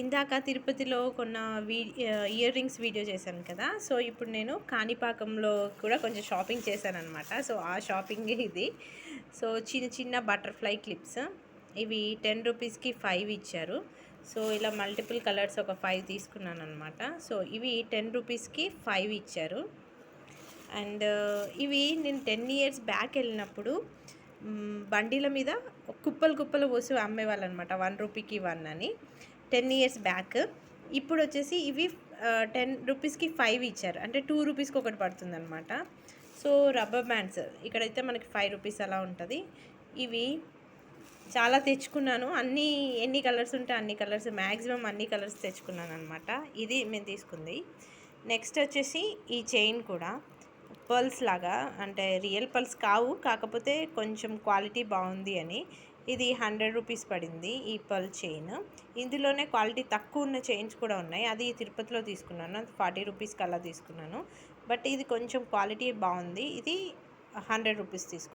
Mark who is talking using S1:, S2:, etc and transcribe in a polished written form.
S1: ఇందాక తిరుపతిలో కొన్న ఇయర్ రింగ్స్ వీడియో చేశాను కదా. సో ఇప్పుడు నేను కాణిపాకంలో కూడా కొంచెం షాపింగ్ చేశానన్నమాట. సో ఆ షాపింగే ఇది. సో చిన్న చిన్న బటర్ఫ్లై క్లిప్స్ ఇవి 10 రూపీస్కి 5 ఇచ్చారు. సో ఇలా మల్టిపుల్ కలర్స్ ఒక 5 తీసుకున్నాను అనమాట. సో ఇవి 10 రూపీస్కి 5 ఇచ్చారు. అండ్ ఇవి నేను 10 ఇయర్స్ బ్యాక్ వెళ్ళినప్పుడు బండిల మీద కుప్పలు కుప్పలు పోసి అమ్మేవాళ్ళు అనమాట. 1 రూపీకి 1 అని 10 ఇయర్స్ బ్యాక్. ఇప్పుడు వచ్చేసి ఇవి 10 రూపీస్కి 5 ఇచ్చారు. అంటే 2 రూపీస్కి ఒకటి పడుతుంది అనమాట. సో రబ్బర్ బ్యాండ్స్ ఇక్కడైతే మనకి 5 రూపీస్ అలా ఉంటుంది. ఇవి చాలా తెచ్చుకున్నాను. ఎన్ని కలర్స్ ఉంటే అన్ని కలర్స్, మ్యాక్సిమం అన్ని కలర్స్ తెచ్చుకున్నాను అనమాట. ఇది మేము తీసుకుంది. నెక్స్ట్ వచ్చేసి ఈ చైన్ కూడా పర్ల్స్ లాగా, అంటే రియల్ పర్ల్స్ కావు, కాకపోతే కొంచెం క్వాలిటీ బాగుంది అని ఇది 100 రూపీస్ పడింది ఈ పర్ల్ చైన్. ఇందులోనే క్వాలిటీ తక్కువ ఉన్న చైన్స్ కూడా ఉన్నాయి. అది తిరుపతిలో తీసుకున్నాను, అది 40 రూపీస్కి అలా తీసుకున్నాను. బట్ ఇది కొంచెం క్వాలిటీ బాగుంది. ఇది 100 రూపీస్ తీసుకున్నాను.